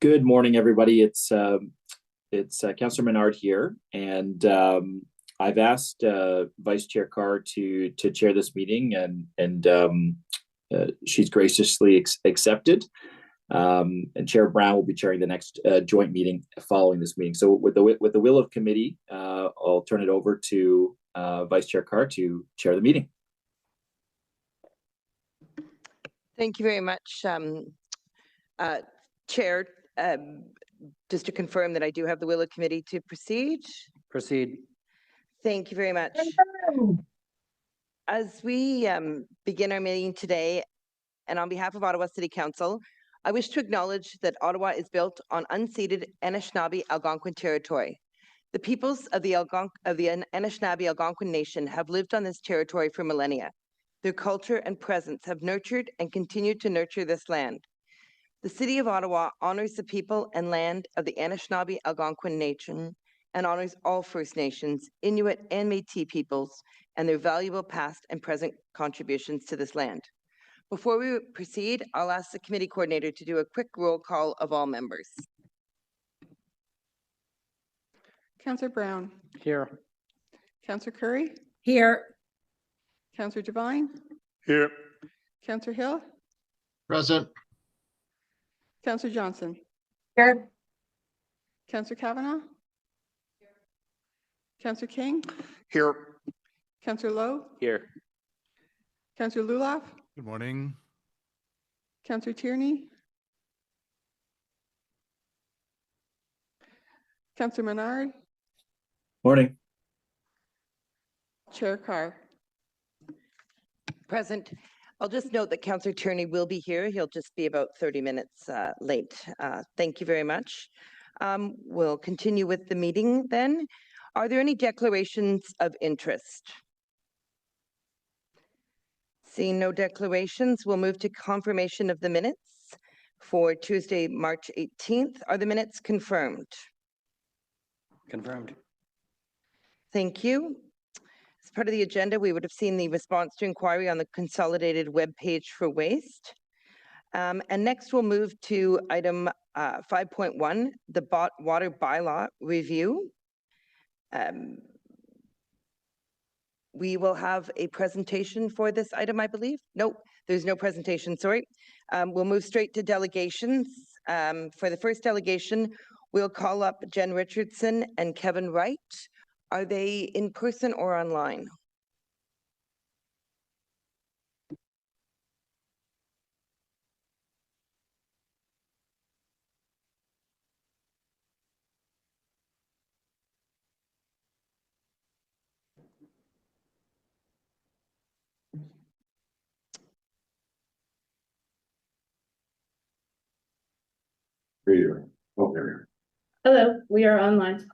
Good morning, everybody. It's Councillor Menard here, and I've asked Vice Chair Carr to chair this meeting, and she's graciously accepted. And Chair Brown will be chairing the next joint meeting following this meeting. So, with the will of committee, I'll turn it over to Vice Chair Carr to chair the meeting. Thank you very much, Chair. Just to confirm that I do have the will of committee to proceed. Proceed. Thank you very much. As we begin our meeting today, and on behalf of Ottawa City Council, I wish to acknowledge that Ottawa is built on unceded Anishinaabe Algonquin territory. The peoples of the Anishinaabe Algonquin Nation have lived on this territory for millennia. Their culture and presence have nurtured and continue to nurture this land. The City of Ottawa honors the people and land of the Anishinaabe Algonquin Nation and honors all First Nations, Inuit, and Métis peoples and their valuable past and present contributions to this land. Before we proceed, I'll ask the committee coordinator to do a quick roll call of all members. Councillor Brown. Here. Councillor Curry. Here. Councillor Devine. Here. Councillor Hill. Present. Councillor Johnson. Here. Councillor Kavanagh. Councillor King. Here. Councillor Lowe. Here. Councillor Lulaf. Good morning. Councillor Tierney. Councillor Menard. Morning. Chair Carr. Present. I'll just note that Councillor Tierney will be here. He'll just be about 30 minutes late. Thank you very much. We'll continue with the meeting then. Are there any declarations of interest? Seeing no declarations, we'll move to confirmation of the minutes for Tuesday, March 18th. Are the minutes confirmed? Confirmed. Thank you. As part of the agenda, we would have seen the response to inquiry on the consolidated web page for waste. And next we'll move to item 5.1, the water bylaw review. We will have a presentation for this item, I believe. Nope, there's no presentation, sorry. We'll move straight to delegations. For the first delegation, we'll call up Jen Richardson and Kevin Wright. Are they in person or online? Hello, we are online.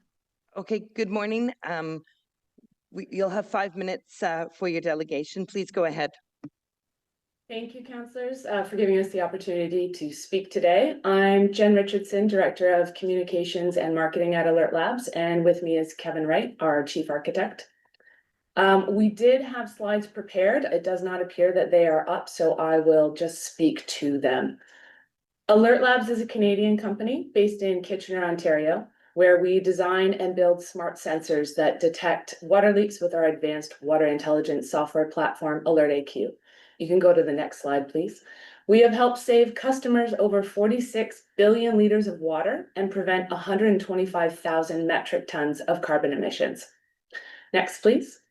Okay, good morning. You'll have 5 minutes for your delegation. Please go ahead. Thank you, councillors, for giving us the opportunity to speak today. I'm Jen Richardson, Director of Communications and Marketing at Alert Labs, and with me is Kevin Wright, our Chief Architect. We did have slides prepared. It does not appear that they are up, so I will just speak to them. Alert Labs is a Canadian company based in Kitchener, Ontario, where we design and build smart sensors that detect water leaks with our advanced water intelligence software platform, Alert AQ. You can go to the next slide, please. We have helped save customers over 46 billion liters of water and prevent 125,000 metric tons of carbon emissions. Next, please.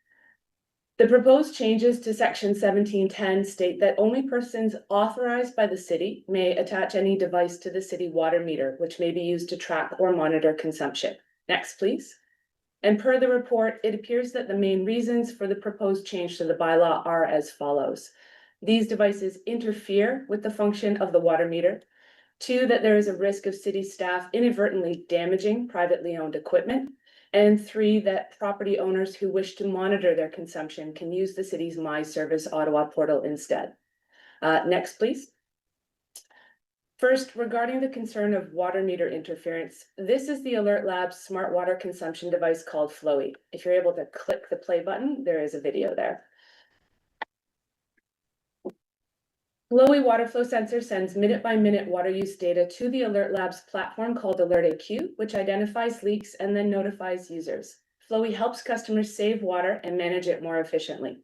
The proposed changes to Section 1710 state that only persons authorized by the city may attach any device to the city water meter, which may be used to track or monitor consumption. Next, please. And per the report, it appears that the main reasons for the proposed change to the bylaw are as follows. These devices interfere with the function of the water meter. 2, that there is a risk of city staff inadvertently damaging privately owned equipment. And 3, that property owners who wish to monitor their consumption can use the city's My Service Ottawa portal instead. Next, please. First, regarding the concern of water meter interference, this is the Alert Labs smart water consumption device called Flowy. If you're able to click the play button, there is a video there. Flowy water flow sensor sends minute-by-minute water use data to the Alert Labs platform called Alert AQ, which identifies leaks and then notifies users. Flowy helps customers save water and manage it more efficiently.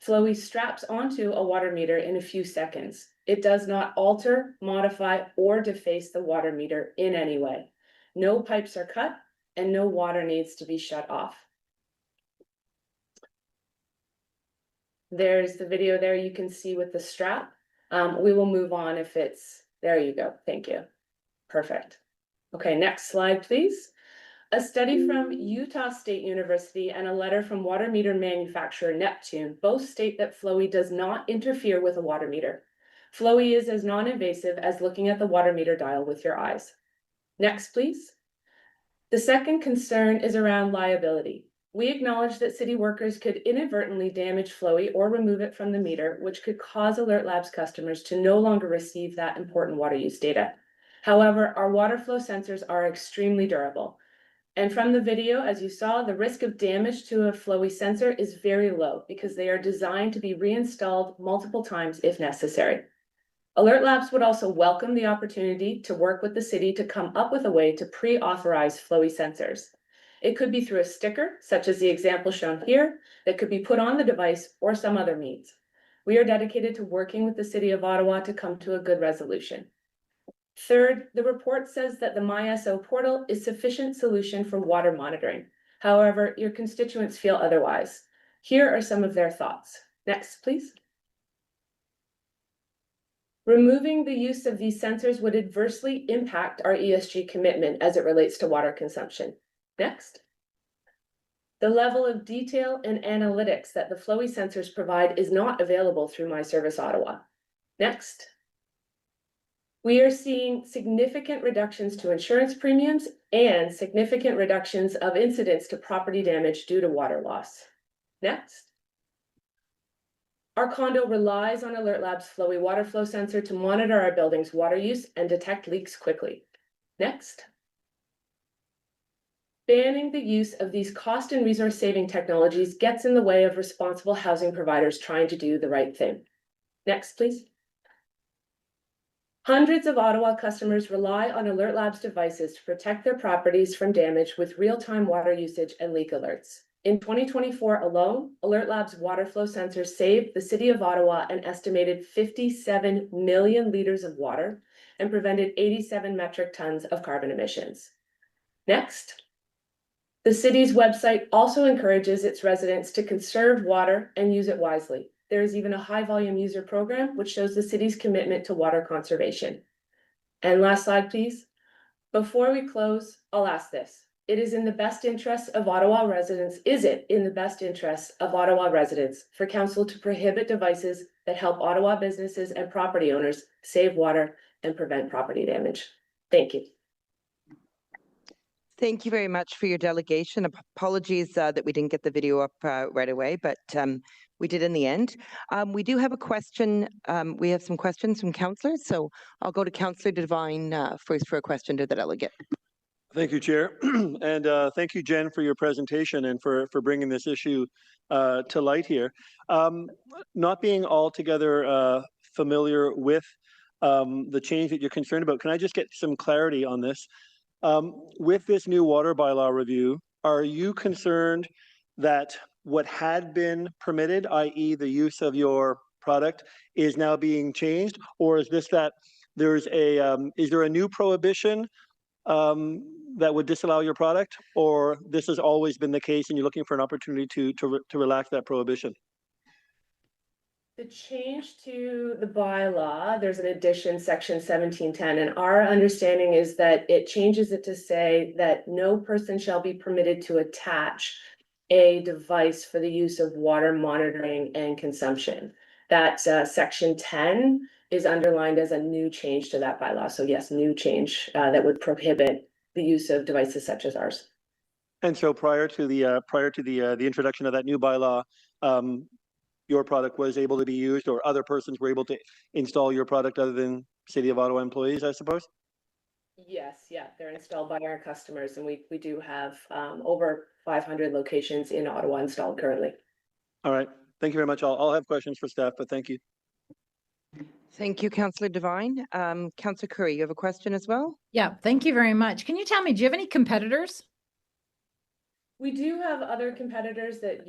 Flowy straps onto a water meter in a few seconds. It does not alter, modify, or deface the water meter in any way. No pipes are cut and no water needs to be shut off. There's the video there you can see with the strap. We will move on if it's, there you go, thank you. Perfect. Okay, next slide, please. A study from Utah State University and a letter from water meter manufacturer Neptune both state that Flowy does not interfere with a water meter. Flowy is as non-invasive as looking at the water meter dial with your eyes. Next, please. The second concern is around liability. We acknowledge that city workers could inadvertently damage Flowy or remove it from the meter, which could cause Alert Labs customers to no longer receive that important water use data. However, our water flow sensors are extremely durable. And from the video, as you saw, the risk of damage to a Flowy sensor is very low because they are designed to be reinstalled multiple times if necessary. Alert Labs would also welcome the opportunity to work with the city to come up with a way to pre-authorize Flowy sensors. It could be through a sticker, such as the example shown here, that could be put on the device or some other means. We are dedicated to working with the City of Ottawa to come to a good resolution. Third, the report says that the MySO portal is sufficient solution for water monitoring. However, your constituents feel otherwise. Here are some of their thoughts. Next, please. Removing the use of these sensors would adversely impact our ESG commitment as it relates to water consumption. Next. The level of detail and analytics that the Flowy sensors provide is not available through My Service Ottawa. Next. We are seeing significant reductions to insurance premiums and significant reductions of incidents to property damage due to water loss. Next. Our condo relies on Alert Labs Flowy water flow sensor to monitor our building's water use and detect leaks quickly. Next. Banning the use of these cost and resource saving technologies gets in the way of responsible housing providers trying to do the right thing. Next, please. Hundreds of Ottawa customers rely on Alert Labs devices to protect their properties from damage with real-time water usage and leak alerts. In 2024 alone, Alert Labs water flow sensors saved the City of Ottawa an estimated 57 million liters of water and prevented 87 metric tons of carbon emissions. Next. The city's website also encourages its residents to conserve water and use it wisely. There is even a high volume user program, which shows the city's commitment to water conservation. And last slide, please. Before we close, I'll ask this. It is in the best interest of Ottawa residents, is it in the best interest of Ottawa residents for council to prohibit devices that help Ottawa businesses and property owners save water and prevent property damage? Thank you. Thank you very much for your delegation. Apologies that we didn't get the video up right away, but we did in the end. We do have a question. We have some questions from councillors, so I'll go to Councillor Devine first for a question to the delegate. Thank you, Chair. And thank you, Jen, for your presentation and for bringing this issue to light here. Not being altogether familiar with the change that you're concerned about, can I just get some clarity on this? With this new water bylaw review, are you concerned that what had been permitted, i.e. the use of your product, is now being changed? Or is this that there's a, is there a new prohibition that would disallow your product? Or this has always been the case and you're looking for an opportunity to relax that prohibition? The change to the bylaw, there's an addition, section 1710, and our understanding is that it changes it to say that no person shall be permitted to attach a device for the use of water monitoring and consumption. That section 10 is underlined as a new change to that bylaw. So yes, new change that would prohibit the use of devices such as ours. And so prior to the introduction of that new bylaw, your product was able to be used, or other persons were able to install your product other than City of Ottawa employees, I suppose? Yes, yeah, they're installed by our customers, and we do have over 500 locations in Ottawa installed currently. All right, thank you very much. I'll have questions for staff, but thank you. Thank you, Councillor Devine. Councillor Curry, you have a question as well? Yeah, thank you very much. Can you tell me, do you have any competitors? We do have other competitors that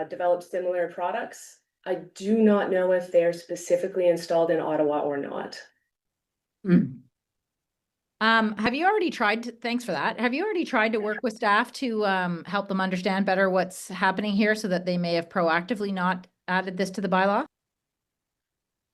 develop similar products. I do not know if they're specifically installed in Ottawa or not. Have you already tried to, thanks for that. Have you already tried to work with staff to help them understand better what's happening here so that they may have proactively not added this to the bylaw?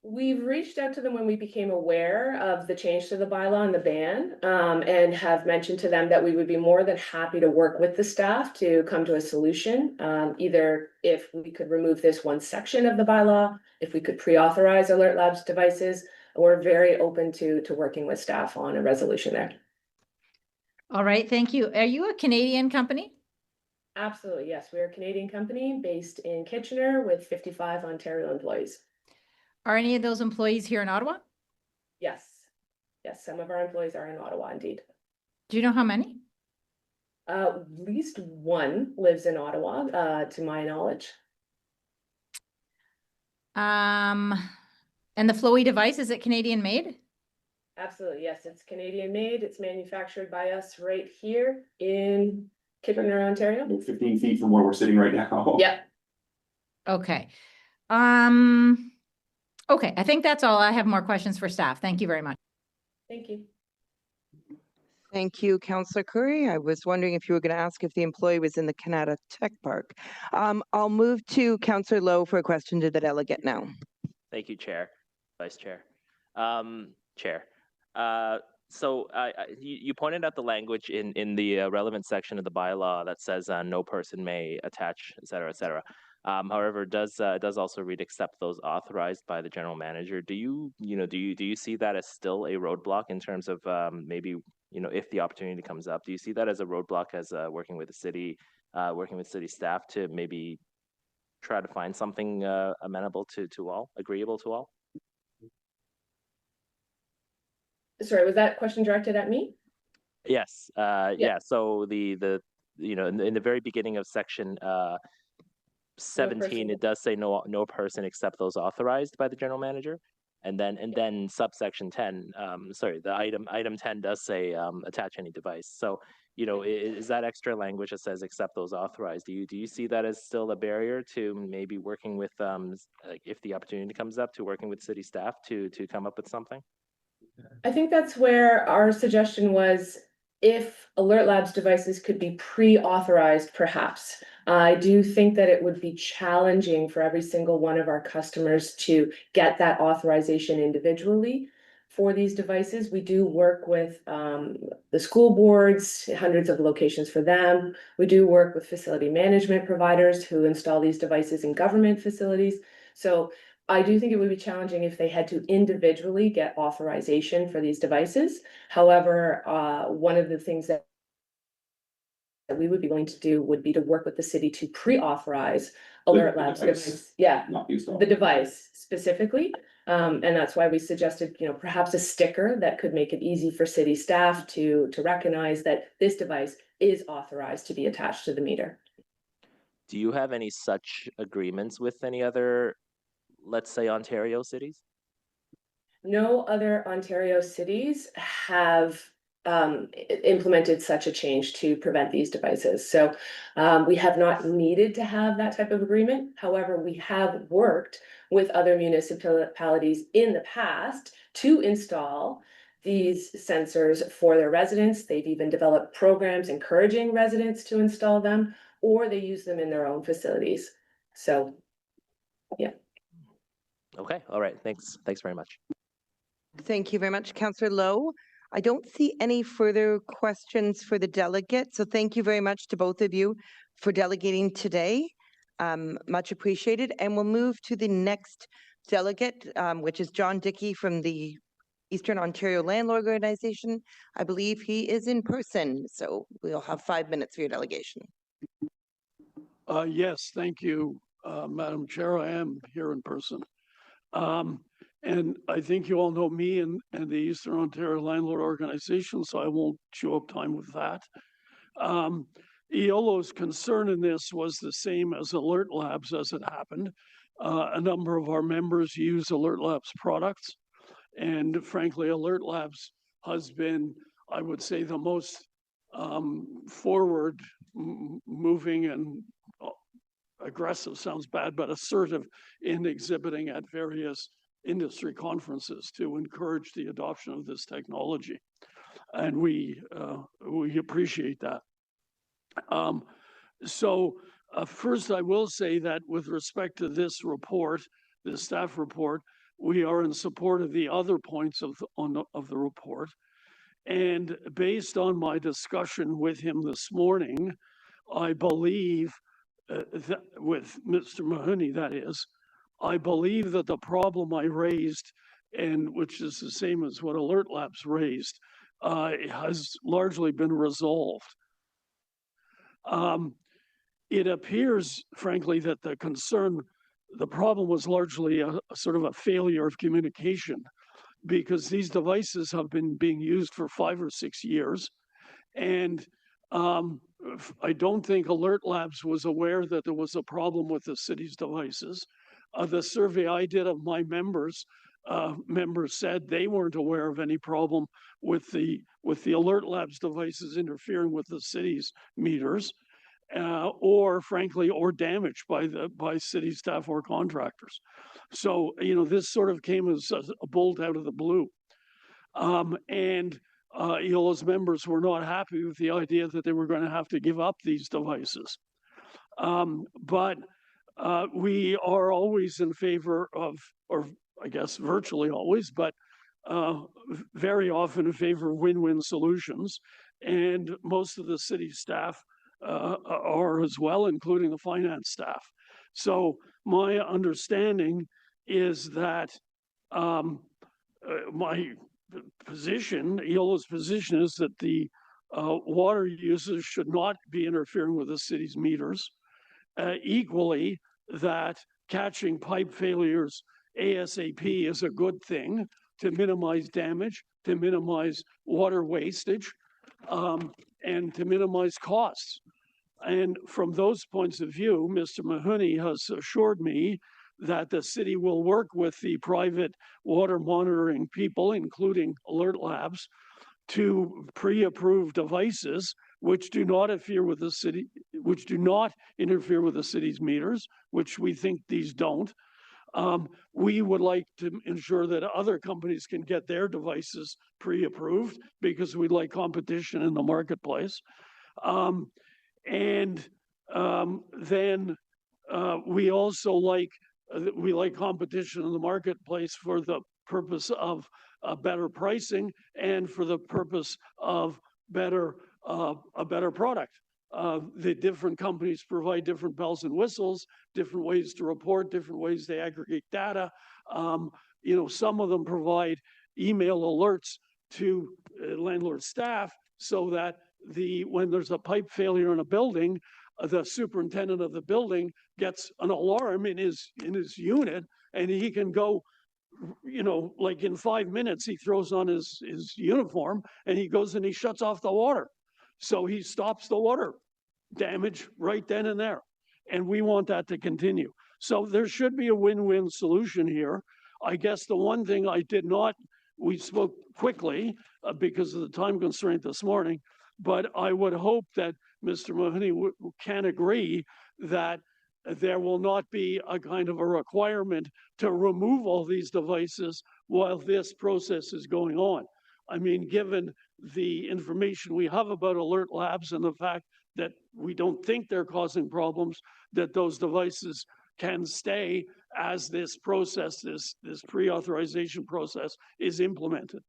We've reached out to them when we became aware of the change to the bylaw and the ban, and have mentioned to them that we would be more than happy to work with the staff to come to a solution. Either if we could remove this one section of the bylaw, if we could pre-authorize Alert Labs devices, we're very open to working with staff on a resolution there. All right, thank you. Are you a Canadian company? Absolutely, yes. We're a Canadian company based in Kitchener with 55 Ontario employees. Are any of those employees here in Ottawa? Yes. Yes, some of our employees are in Ottawa indeed. Do you know how many? At least one lives in Ottawa, to my knowledge. And the Flowy device, is it Canadian made? Absolutely, yes. It's Canadian made. It's manufactured by us right here in Kitchener, Ontario. 15 feet from where we're sitting right now. Yep. Okay. Okay, I think that's all. I have more questions for staff. Thank you very much. Thank you. Thank you, Councillor Curry. I was wondering if you were going to ask if the employee was in the Canada Tech Park. I'll move to Councillor Lowe for a question to the delegate now. Thank you, Chair, Vice Chair. Chair. So you pointed out the language in the relevant section of the bylaw that says no person may attach, et cetera, et cetera. However, it does also read except those authorized by the general manager. Do you see that as still a roadblock in terms of maybe, if the opportunity comes up, do you see that as a roadblock as working with the city, working with city staff to maybe try to find something amenable to all, agreeable to all? Sorry, was that question directed at me? Yes. Yeah. So in the very beginning of section 17, it does say no person except those authorized by the general manager, and then subsection 10. The item 10 does say attach any device. So is that extra language that says except those authorized? Do you see that as still a barrier to maybe working with like if the opportunity comes up, to working with city staff to come up with something? I think that's where our suggestion was, if Alert Labs devices could be pre-authorized, perhaps. I do think that it would be challenging for every single one of our customers to get that authorization individually for these devices. We do work with the school boards, hundreds of locations for them. We do work with facility management providers who install these devices in government facilities. So I do think it would be challenging if they had to individually get authorization for these devices. However, one of the things that we would be willing to do would be to work with the city to pre-authorize Alert Labs device. Yeah, the device specifically. And that's why we suggested, perhaps a sticker that could make it easy for city staff to recognize that this device is authorized to be attached to the meter. Do you have any such agreements with any other, let's say, Ontario cities? No other Ontario cities have implemented such a change to prevent these devices. So we have not needed to have that type of agreement. However, we have worked with other municipalities in the past to install these sensors for their residents. They've even developed programs encouraging residents to install them, or they use them in their own facilities. So, yeah. Okay, all right, thanks very much. Thank you very much, Councillor Lowe. I don't see any further questions for the delegate, so thank you very much to both of you for delegating today. Much appreciated. And we'll move to the next delegate, which is John Dickey from the Eastern Ontario Landlord Organization. I believe he is in person, so we'll have 5 minutes for your delegation. Yes, thank you, Madam Chair. I am here in person. And I think you all know me and the Eastern Ontario Landlord Organization, so I won't chew up time with that. EOLO's concern in this was the same as Alert Labs as it happened. a number of our members use Alert Labs products. And frankly, Alert Labs has been, I would say, the most forward moving and aggressive sounds bad, but assertive in exhibiting at various industry conferences to encourage the adoption of this technology. And we appreciate that. First, I will say that with respect to this report, the staff report, we are in support of the other points of the report. And based on my discussion with him this morning, I believe that with Mr. Mahoney, that is, I believe that the problem I raised, and which is the same as what Alert Labs raised, has largely been resolved. It appears, frankly, that the problem was largely a sort of a failure of communication, because these devices have been being used for 5 or 6 years. And I don't think Alert Labs was aware that there was a problem with the city's devices. The survey I did of my members said they weren't aware of any problem with the Alert Labs devices interfering with the city's meters, or frankly, or damaged by city staff or contractors. So, this sort of came as a bolt out of the blue. EOLA's members were not happy with the idea that they were going to have to give up these devices. But we are always in favor of, or I guess virtually always, but very often in favor of win-win solutions. And most of the city staff are as well, including the finance staff. So my understanding is that my position, EOLA's position, is that the water users should not be interfering with the city's meters. Equally, that catching pipe failures ASAP is a good thing to minimize damage, to minimize water wastage, and to minimize costs. And from those points of view, Mr. Mahoney has assured me that the city will work with the private water monitoring people, including Alert Labs, to pre-approve devices which do not interfere with the city's meters, which we think these don't. We would like to ensure that other companies can get their devices pre-approved because we'd like competition in the marketplace. Then we also like competition in the marketplace for the purpose of better pricing and for the purpose of a better product. The different companies provide different bells and whistles, different ways to report, different ways to aggregate data. Some of them provide email alerts to landlord staff so that when there's a pipe failure in a building, the superintendent of the building gets an alarm in his unit, and he can go, like in 5 minutes, he throws on his uniform and he goes and he shuts off the water. So he stops the water damage right then and there. And we want that to continue. So there should be a win-win solution here. I guess the one thing we spoke quickly because of the time constraint this morning, but I would hope that Mr. Mahoney can agree that there will not be a kind of a requirement to remove all these devices while this process is going on. I mean, given the information we have about Alert Labs and the fact that we don't think they're causing problems, that those devices can stay as this process, this pre-authorization process is implemented.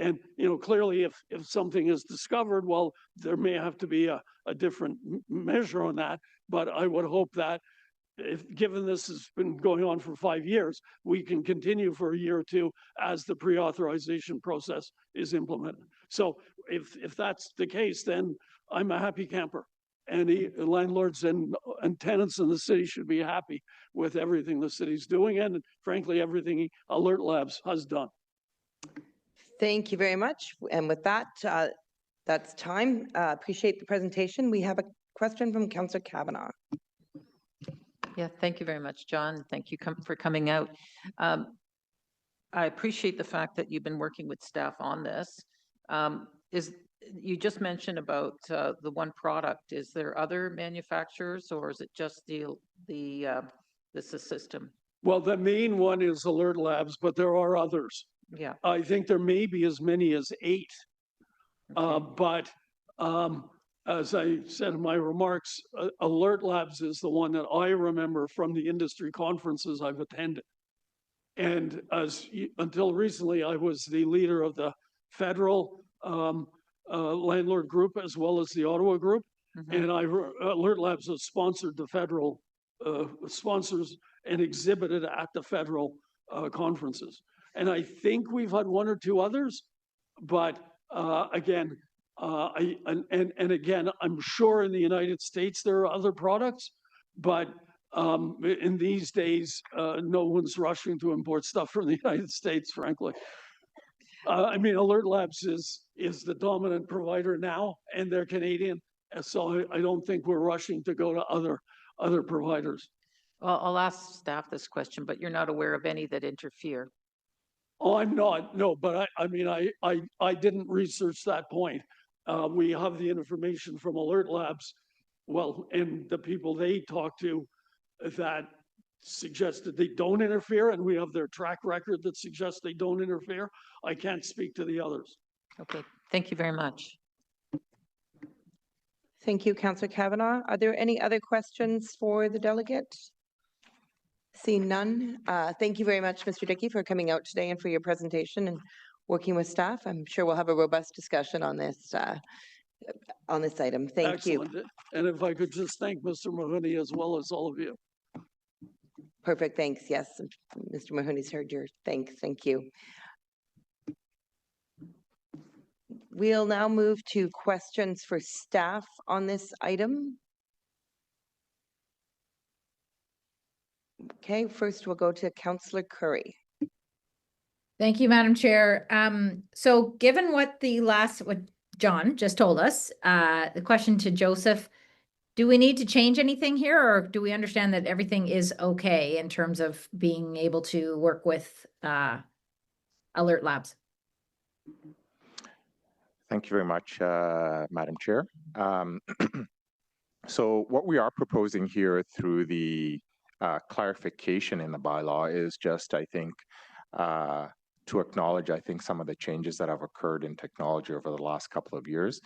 And, clearly if something is discovered, well, there may have to be a different measure on that. But I would hope that given this has been going on for 5 years, we can continue for a year or two as the pre-authorization process is implemented. So if that's the case, then I'm a happy camper. And the landlords and tenants in the city should be happy with everything the city's doing and, frankly, everything Alert Labs has done. Thank you very much. And with that, that's time. Appreciate the presentation. We have a question from Councillor Kavanagh. Yeah, thank you very much, John. Thank you for coming out. I appreciate the fact that you've been working with staff on this. You just mentioned about the one product. Is there other manufacturers, or is it just this system? Well, the main one is Alert Labs, but there are others. Yeah. I think there may be as many as 8. Okay. But as I said in my remarks, Alert Labs is the one that I remember from the industry conferences I've attended. And until recently, I was the leader of the federal landlord group as well as the Ottawa group. And Alert Labs has sponsored the federal sponsors and exhibited at the federal conferences. And I think we've had 1 or 2 others, but again, again, I'm sure in the United States there are other products, but in these days, no one's rushing to import stuff from the United States, frankly. I mean, Alert Labs is the dominant provider now, and they're Canadian, so I don't think we're rushing to go to other providers. Well, I'll ask staff this question, but you're not aware of any that interfere. Oh, I'm not, no, but I mean, I didn't research that point. We have the information from Alert Labs, well, and the people they talk to that suggest that they don't interfere, and we have their track record that suggests they don't interfere. I can't speak to the others. Okay, thank you very much. Thank you, Councillor Kavanaugh. Are there any other questions for the delegate? Seeing none. Thank you very much, Mr. Dickey, for coming out today and for your presentation and working with staff. I'm sure we'll have a robust discussion on this item. Thank you. Excellent. And if I could just thank Mr. Mahoney as well as all of you. Perfect. Thanks. Yes, Mr. Mahoney's heard your thanks. Thank you. We'll now move to questions for staff on this item. Okay, first we'll go to Councillor Curry. Thank you, Madam Chair. So given what what John just told us, the question to Joseph, do we need to change anything here, or do we understand that everything is okay in terms of being able to work with Alert Labs? Thank you very much, Madam Chair. So what we are proposing here through the clarification in the bylaw is just, I think, to acknowledge, I think, some of the changes that have occurred in technology over the last couple of years.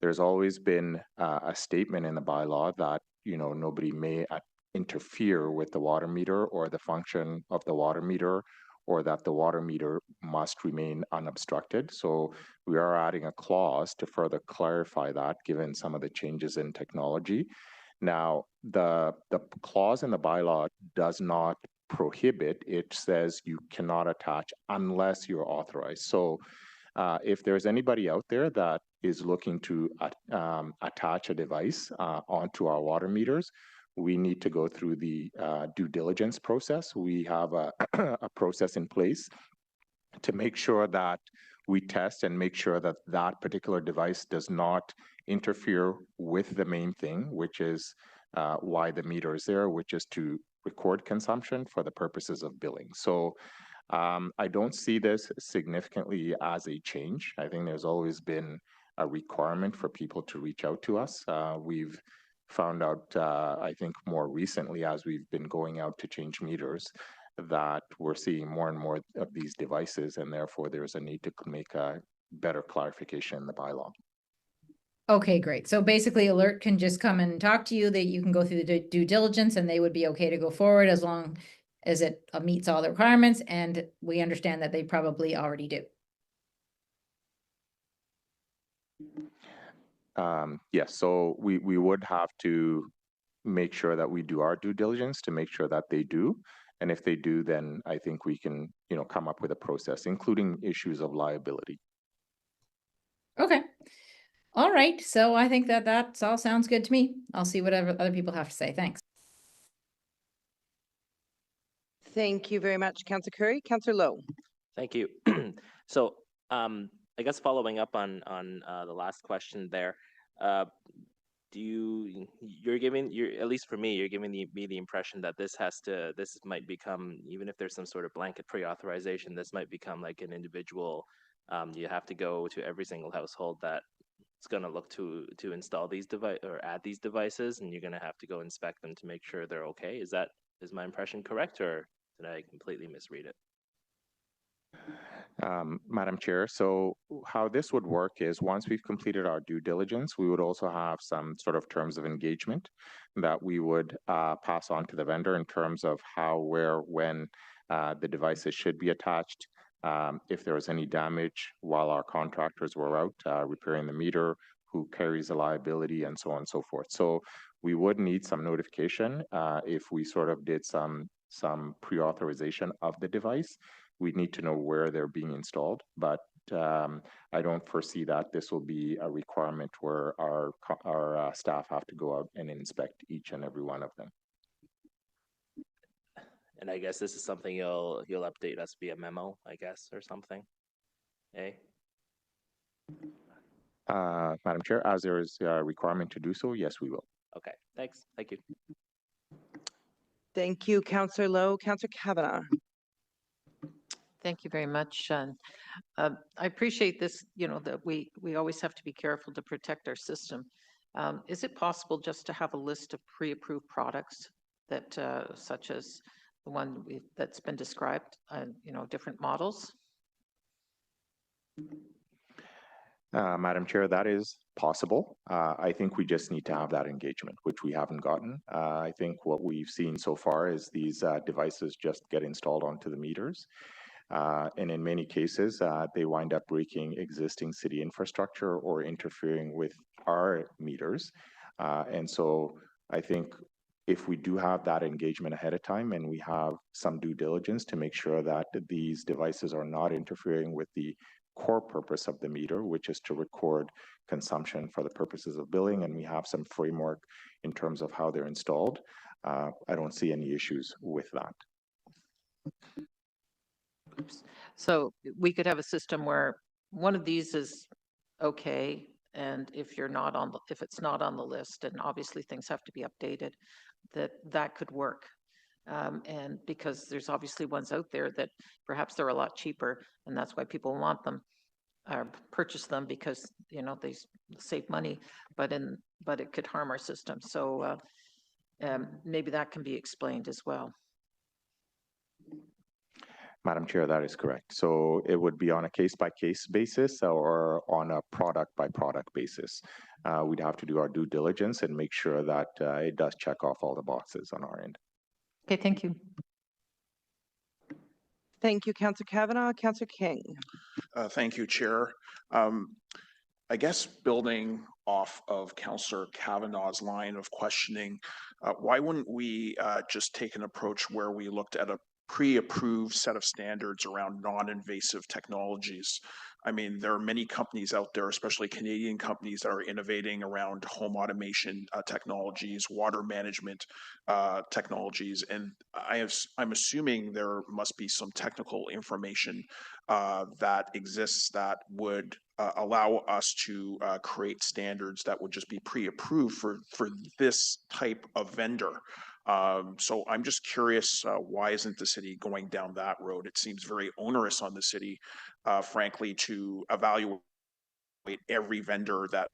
There's always been a statement in the bylaw that, nobody may interfere with the water meter or the function of the water meter, or that the water meter must remain unobstructed. So we are adding a clause to further clarify that, given some of the changes in technology. Now, the clause in the bylaw does not prohibit. It says you cannot attach unless you're authorized. So if there's anybody out there that is looking to attach a device onto our water meters, we need to go through the due diligence process. We have a process in place to make sure that we test and make sure that that particular device does not interfere with the main thing, which is why the meter is there, which is to record consumption for the purposes of billing. So I don't see this significantly as a change. I think there's always been a requirement for people to reach out to us. We've found out, I think more recently, as we've been going out to change meters, that we're seeing more and more of these devices, and therefore there's a need to make a better clarification in the bylaw. Okay, great. So basically Alert can just come and talk to you, that you can go through the due diligence and they would be okay to go forward as long as it meets all the requirements, and we understand that they probably already do. Yes, so we would have to make sure that we do our due diligence to make sure that they do. And if they do, then I think we can, come up with a process, including issues of liability. Okay. All right. So I think that all sounds good to me. I'll see whatever other people have to say. Thanks. Thank you very much, Councillor Curry. Councillor Lowe. Thank you. So I guess following up on the last question there, you're giving, at least for me, you're giving me the impression that this might become, even if there's some sort of blanket pre-authorization, this might become like an individual, you have to go to every single household that it's going to look to install these device or add these devices, and you're going to have to go inspect them to make sure they're okay. Is my impression correct, or did I completely misread it? Madam Chair, so how this would work is once we've completed our due diligence, we would also have some sort of terms of engagement that we would pass on to the vendor in terms of how, where, when the devices should be attached. If there was any damage while our contractors were out repairing the meter, who carries the liability, and so on and so forth. So we would need some notification if we sort of did some pre-authorization of the device. We'd need to know where they're being installed, but I don't foresee that this will be a requirement where our staff have to go out and inspect each and every one of them. And I guess this is something you'll update us via memo, I guess, or something. Eh? Madam Chair, as there is a requirement to do so, yes, we will. Okay, thanks. Thank you. Thank you, Councillor Lowe. Councillor Kavanagh. Thank you very much. I appreciate this, that we always have to be careful to protect our system. Is it possible just to have a list of pre-approved products that, such as the one that's been described, different models? Madam Chair, that is possible. I think we just need to have that engagement, which we haven't gotten. I think what we've seen so far is these devices just get installed onto the meters. And in many cases, they wind up breaking existing city infrastructure or interfering with our meters. And so I think if we do have that engagement ahead of time and we have some due diligence to make sure that these devices are not interfering with the core purpose of the meter, which is to record consumption for the purposes of billing, and we have some framework in terms of how they're installed, I don't see any issues with that. So we could have a system where one of these is okay, and if it's not on the list, and obviously things have to be updated, that could work. And because there's obviously ones out there that perhaps they're a lot cheaper, and that's why people want them or purchase them, because they save money, but it could harm our system. So maybe that can be explained as well. Madam Chair, that is correct. So it would be on a case-by-case basis or on a product-by-product basis. We'd have to do our due diligence and make sure that it does check off all the boxes on our end. Okay, thank you. Thank you, Councillor Kavanagh. Councillor King. Thank you, Chair. I guess building off of Councillor Kavanagh's line of questioning, why wouldn't we just take an approach where we looked at a pre-approved set of standards around non-invasive technologies? I mean, there are many companies out there, especially Canadian companies, that are innovating around home automation technologies, water management technologies, and I'm assuming there must be some technical information that exists that would allow us to create standards that would just be pre-approved for this type of vendor. So I'm just curious, why isn't the city going down that road? It seems very onerous on the city, frankly, to evaluate every vendor that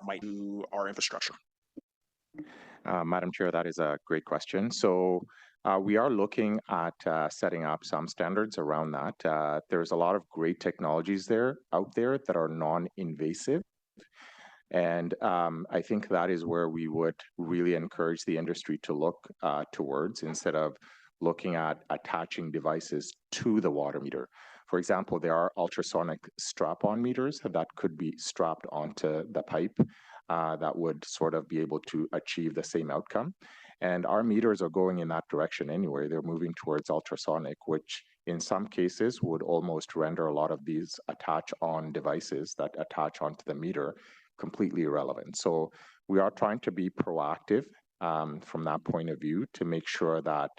might do our infrastructure. Madam Chair, that is a great question. So we are looking at setting up some standards around that. There's a lot of great technologies out there that are non-invasive. And I think that is where we would really encourage the industry to look towards, instead of looking at attaching devices to the water meter. For example, there are ultrasonic strap-on meters that could be strapped onto the pipe that would sort of be able to achieve the same outcome. And our meters are going in that direction anyway. They're moving towards ultrasonic, which in some cases would almost render a lot of these attach-on devices that attach onto the meter completely irrelevant. So we are trying to be proactive from that point of view to make sure that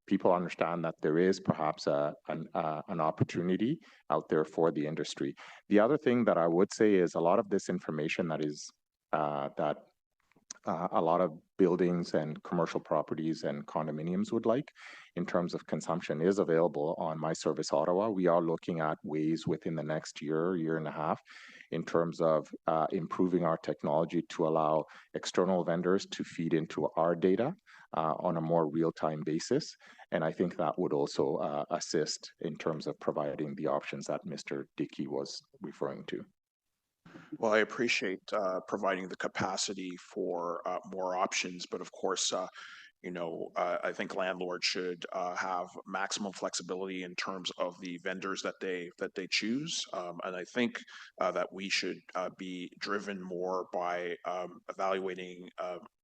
people understand that there is perhaps an opportunity out there for the industry. The other thing that I would say is a lot of this information that is a lot of buildings and commercial properties and condominiums would like in terms of consumption is available on My Service Ottawa. We are looking at ways within the next year and a half in terms of improving our technology to allow external vendors to feed into our data on a more real-time basis. And I think that would also assist in terms of providing the options that Mr. Dickey was referring to. Well, I appreciate providing the capacity for more options, but of course, I think landlords should have maximum flexibility in terms of the vendors that they choose, and I think that we should be driven more by evaluating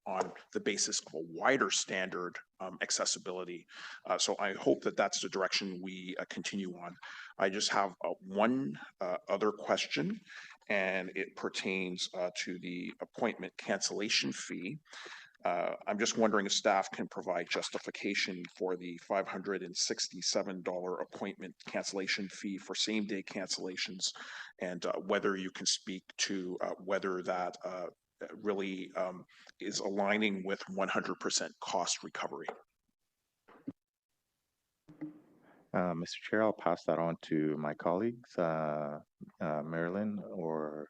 on the basis of a wider standard accessibility. So I hope that that's the direction we continue on. I just have one other question, and it pertains to the appointment cancellation fee. I'm just wondering if staff can provide justification for the $567 appointment cancellation fee for same-day cancellations, and whether you can speak to whether that really is aligning with 100% cost recovery. Mr. Chair, I'll pass that on to my colleagues, Marilyn or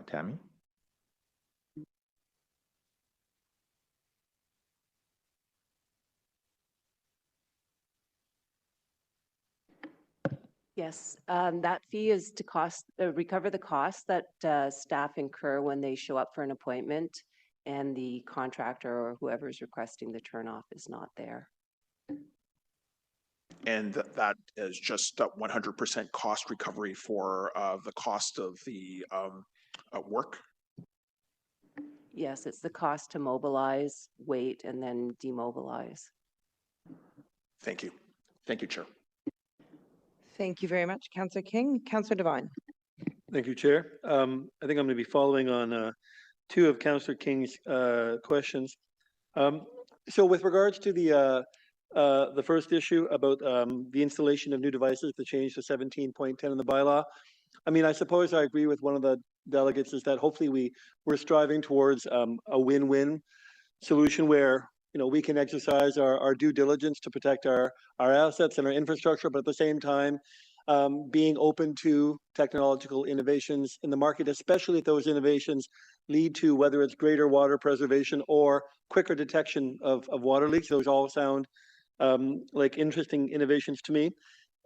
Tammy. Yes, that fee is to recover the costs that staff incur when they show up for an appointment and the contractor or whoever is requesting the turnoff is not there. And that is just 100% cost recovery for the cost of the work? Yes, it's the cost to mobilize, wait, and then demobilize. Thank you. Thank you, Chair. Thank you very much, Councillor King. Councillor Devine. Thank you, Chair. I think I'm going to be following on two of Councillor King's questions. So with regards to the first issue about the installation of new devices, the change to 17.10 in the bylaw, I mean, I suppose I agree with one of the delegates is that hopefully we're striving towards a win-win solution where we can exercise our due diligence to protect our assets and our infrastructure, but at the same time, being open to technological innovations in the market, especially if those innovations lead to whether it's greater water preservation or quicker detection of water leaks. Those all sound like interesting innovations to me.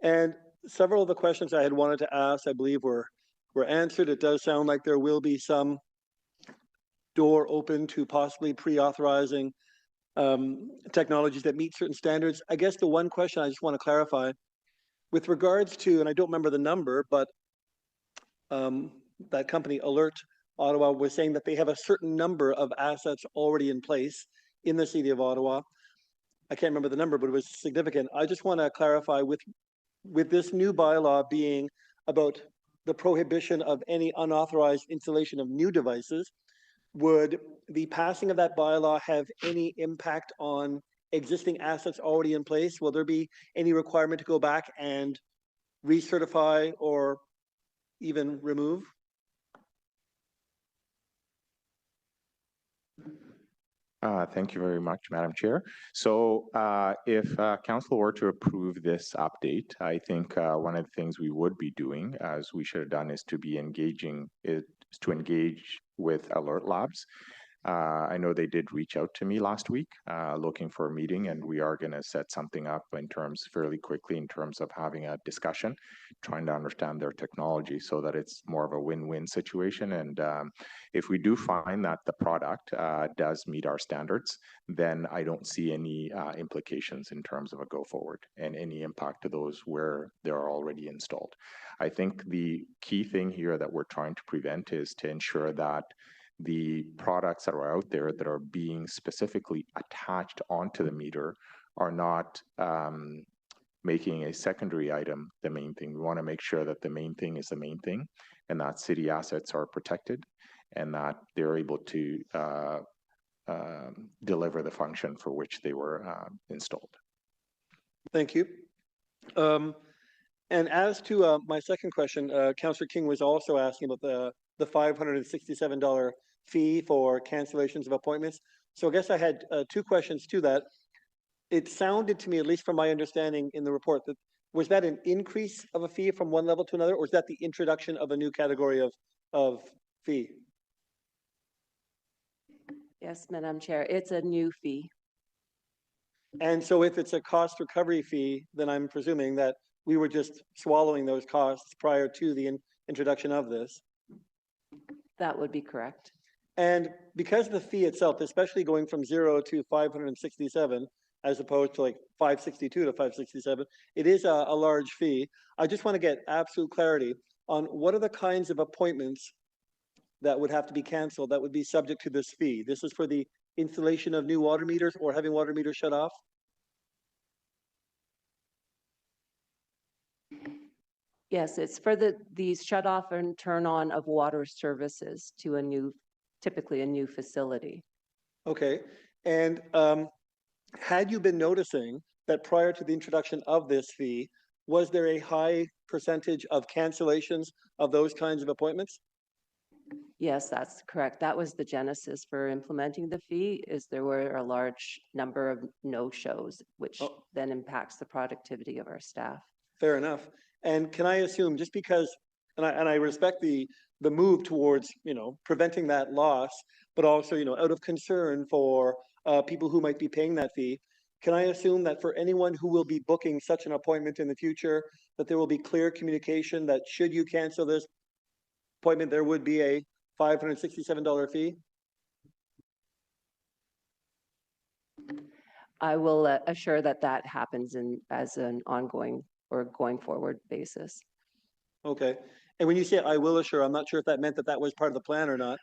And several of the questions I had wanted to ask, I believe, were answered. It does sound like there will be some door open to possibly pre-authorizing technologies that meet certain standards. I guess the one question I just want to clarify with regards to, and I don't remember the number, but that company Alert Ottawa was saying that they have a certain number of assets already in place in the city of Ottawa. I can't remember the number, but it was significant. I just want to clarify with this new bylaw being about the prohibition of any unauthorized installation of new devices, would the passing of that bylaw have any impact on existing assets already in place? Will there be any requirement to go back and recertify or even remove? Thank you very much, Madam Chair. So if Council were to approve this update, I think one of the things we would be doing, as we should have done, is to engage with Alert Labs. I know they did reach out to me last week looking for a meeting, and we are going to set something up in terms fairly quickly in terms of having a discussion, trying to understand their technology so that it's more of a win-win situation. And if we do find that the product does meet our standards, then I don't see any implications in terms of a go forward and any impact to those where they're already installed. I think the key thing here that we're trying to prevent is to ensure that the products that are out there that are being specifically attached onto the meter are not making a secondary item the main thing. We want to make sure that the main thing is the main thing, and that city assets are protected, and that they're able to deliver the function for which they were installed. Thank you. And as to my second question, Councillor King was also asking about the $567 fee for cancellations of appointments. So I guess I had two questions to that. It sounded to me, at least from my understanding in the report, that was that an increase of a fee from one level to another, or is that the introduction of a new category of fee? Yes, Madam Chair, it's a new fee. And so if it's a cost recovery fee, then I'm presuming that we were just swallowing those costs prior to the introduction of this. That would be correct. And because the fee itself, especially going from 0 to 567, as opposed to like 562 to 567, it is a large fee. I just want to get absolute clarity on what are the kinds of appointments that would have to be canceled that would be subject to this fee. This is for the installation of new water meters or having water meters shut off? Yes, it's for these shut off and turn on of water services to a new, typically a new facility. Okay. And had you been noticing that prior to the introduction of this fee, was there a high percentage of cancellations of those kinds of appointments? Yes, that's correct. That was the genesis for implementing the fee, is there were a large number of no-shows, which then impacts the productivity of our staff. Fair enough. And can I assume, just because, and I respect the move towards, preventing that loss, but also, out of concern for people who might be paying that fee, can I assume that for anyone who will be booking such an appointment in the future, that there will be clear communication that should you cancel this appointment, there would be a $567 fee? I will assure that that happens as an ongoing or going forward basis. Okay. And when you say I will assure, I'm not sure if that meant that was part of the plan or not.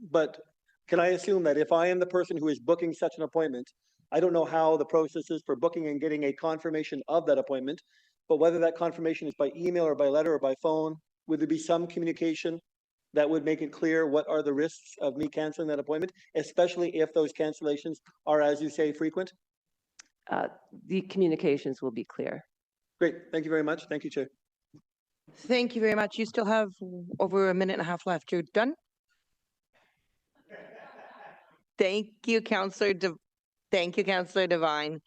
But can I assume that if I am the person who is booking such an appointment, I don't know how the process is for booking and getting a confirmation of that appointment, but whether that confirmation is by email or by letter or by phone, would there be some communication that would make it clear what are the risks of me canceling that appointment, especially if those cancellations are, as you say, frequent? The communications will be clear. Great. Thank you very much. Thank you, Chair. Thank you very much. You still have over a minute and a half left. You're done? Thank you, Councillor. Thank you, Councillor Devine.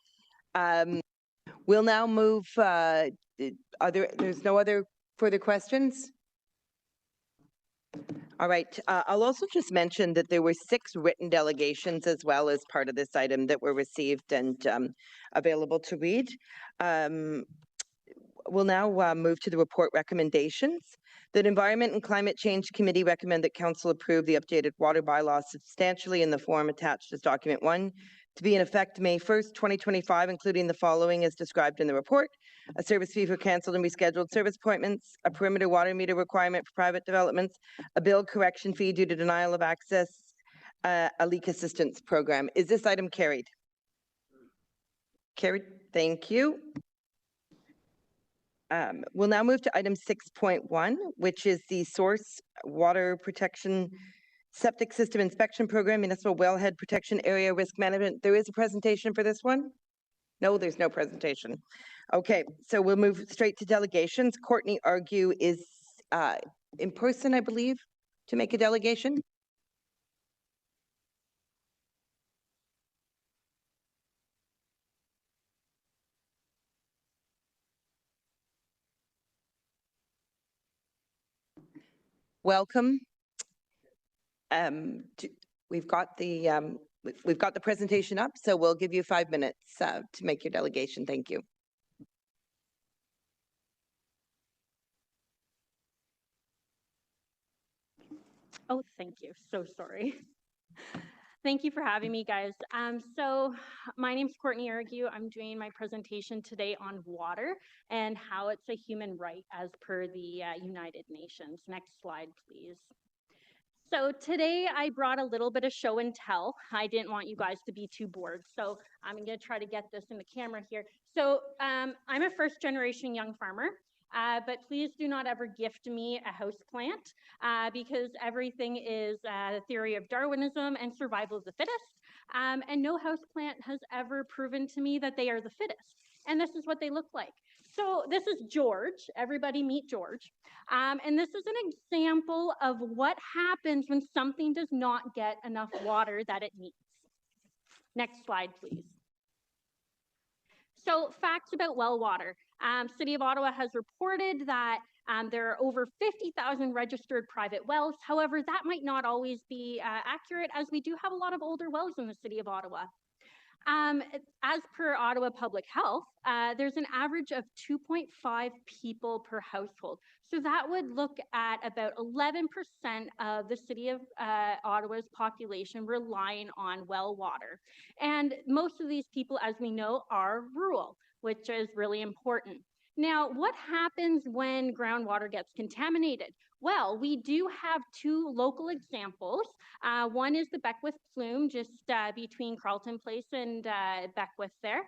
We'll now move. There's no other further questions? All right. I'll also just mention that there were 6 written delegations as well as part of this item that were received and available to read. We'll now move to the report recommendations. The Environment and Climate Change Committee recommend that Council approve the updated water bylaw substantially in the form attached as document 1 to be in effect May 1st, 2025, including the following as described in the report: a service fee for cancelled and rescheduled service appointments, a perimeter water meter requirement for private developments, a bill correction fee due to denial of access, a leak assistance program. Is this item carried? Carried. Thank you. We'll now move to item 6.1, which is the Source Water Protection Septic System Inspection Program, Municipal Wellhead Protection Area Risk Management. There is a presentation for this one? No, there's no presentation. Okay, so we'll move straight to delegations. Courtney Argue is in person, I believe, to make a delegation. Welcome. We've got the presentation up, so we'll give you 5 minutes to make your delegation. Thank you. Oh, thank you. So sorry. Thank you for having me, guys. So my name's Courtney Argue. I'm doing my presentation today on water and how it's a human right as per the United Nations. Next slide, please. So today I brought a little bit of show and tell. I didn't want you guys to be too bored, so I'm going to try to get this in the camera here. So I'm a first-generation young farmer, but please do not ever gift me a house plant because everything is the theory of Darwinism and survival of the fittest. And no house plant has ever proven to me that they are the fittest. And this is what they look like. So this is George. Everybody meet George. And this is an example of what happens when something does not get enough water that it needs. Next slide, please. So facts about well water. City of Ottawa has reported that there are over 50,000 registered private wells. However, that might not always be accurate, as we do have a lot of older wells in the City of Ottawa. As per Ottawa Public Health, there's an average of 2.5 people per household. So that would look at about 11% of the City of Ottawa's population relying on well water. And most of these people, as we know, are rural, which is really important. Now, what happens when groundwater gets contaminated? Well, we do have two local examples. One is the Beckwith Plume, just between Carleton Place and Beckwith there.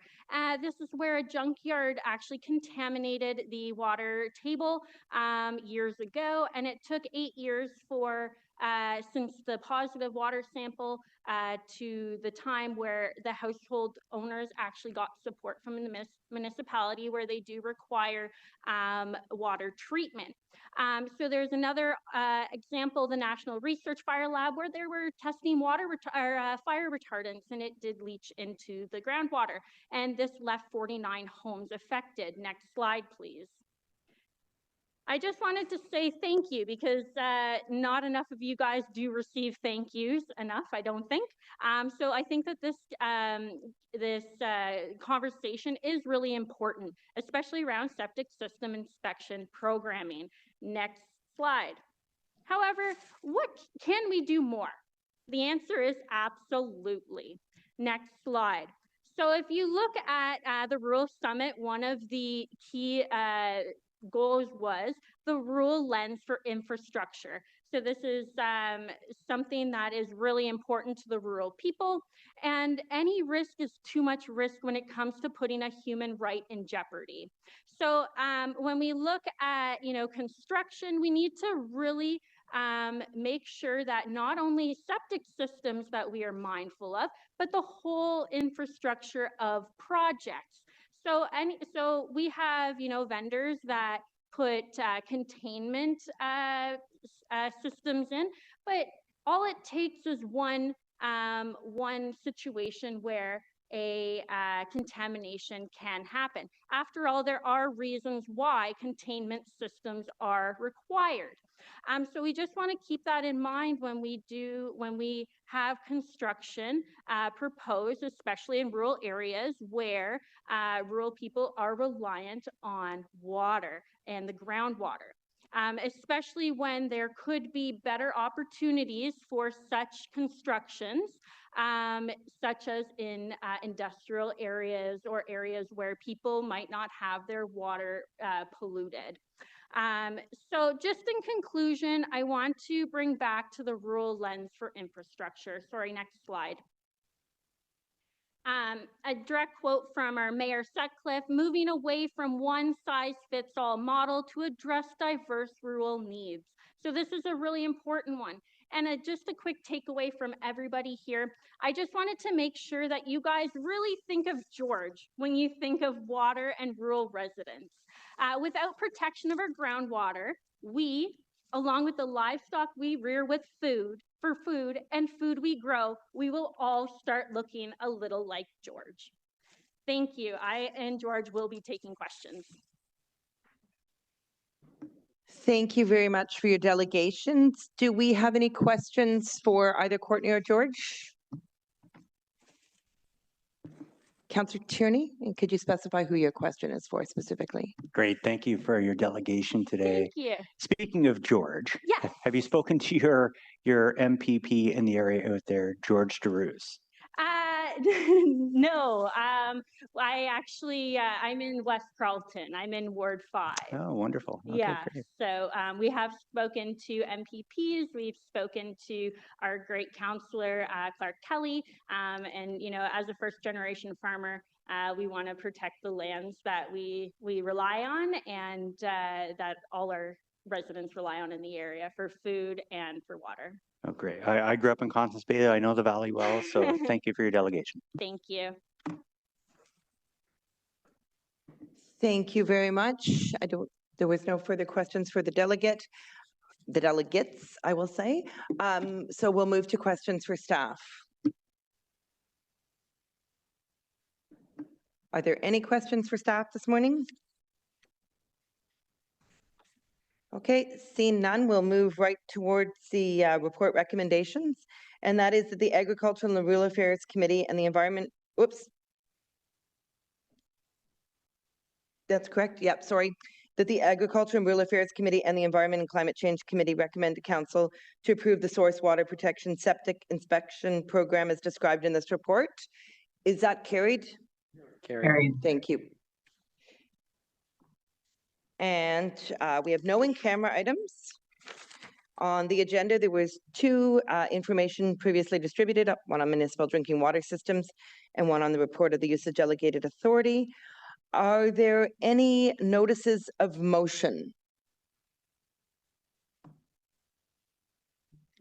This is where a junkyard actually contaminated the water table years ago, and it took 8 years for since the positive water sample to the time where the household owners actually got support from the municipality, where they do require water treatment. So there's another example, the National Research Fire Lab, where they were testing fire retardants, and it did leach into the groundwater. And this left 49 homes affected. Next slide, please. I just wanted to say thank you because not enough of you guys do receive thank yous enough, I don't think. So I think that this conversation is really important, especially around septic system inspection programming. Next slide. However, what can we do more? The answer is absolutely. Next slide. So if you look at the Rural Summit, one of the key goals was the rural lens for infrastructure. So this is something that is really important to the rural people, and any risk is too much risk when it comes to putting a human right in jeopardy. So when we look at construction, we need to really make sure that not only septic systems that we are mindful of, but the whole infrastructure of projects. So we have, vendors that put containment systems in, but all it takes is one situation where a contamination can happen. After all, there are reasons why containment systems are required. So we just want to keep that in mind when we have construction proposed, especially in rural areas where rural people are reliant on water and the groundwater. Especially when there could be better opportunities for such constructions, such as in industrial areas or areas where people might not have their water polluted. So just in conclusion, I want to bring back to the rural lens for infrastructure. Sorry, next slide. A direct quote from our Mayor Sutcliffe: moving away from one-size-fits-all model to address diverse rural needs. So this is a really important one. And just a quick takeaway from everybody here, I just wanted to make sure that you guys really think of George when you think of water and rural residents. Without protection of our groundwater, we, along with the livestock we rear with food and food we grow, we will all start looking a little like George. Thank you. I and George will be taking questions. Thank you very much for your delegations. Do we have any questions for either Courtney or George? Councillor Tierney, and could you specify who your question is for specifically? Great, thank you for your delegation today. Thank you. Speaking of George, yes. Have you spoken to your MPP in the area out there, George DeRuse? No, I actually, I'm in West Carleton. I'm in Ward 5. Oh, wonderful. Okay, Yeah, great. so we have spoken to MPPs, we've spoken to our great councillor, Clark Kelly, and as a first generation farmer, We want to protect the lands that we rely on and that all our residents rely on in the area for food and for water. Oh, great. I grew up in Constance Bay. I know the valley well, so thank you for your delegation. Thank you. Thank you very much. There was no further questions for the delegates, I will say. So we'll move to questions for staff. Are there any questions for staff this morning? Okay, seeing none, we'll move right towards the report recommendations. And that is that the Agricultural and Rural Affairs Committee and the Environment, whoops. That's correct. Yep, sorry. That the Agriculture and Rural Affairs Committee and the Environment and Climate Change Committee recommend to Council to approve the source water protection septic inspection program as described in this report. Is that carried? Carried. Thank you. And we have no in-camera items. On the agenda, there was two information previously distributed, one on municipal drinking water systems and one on the report of the use of delegated authority. Are there any notices of motion?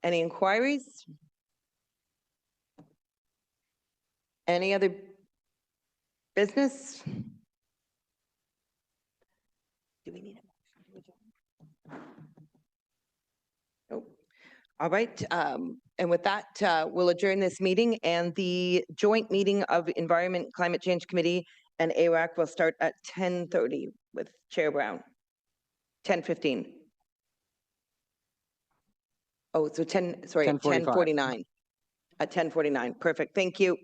Any inquiries? Any other business? Do we need a motion? Nope. All right. And with that, we'll adjourn this meeting, and the joint meeting of Environment Climate Change Committee and AWAC will start at 10:30 with Chair Brown. 10:15. Oh, so 10, sorry, 10:49. At 10:49. Perfect. Thank you.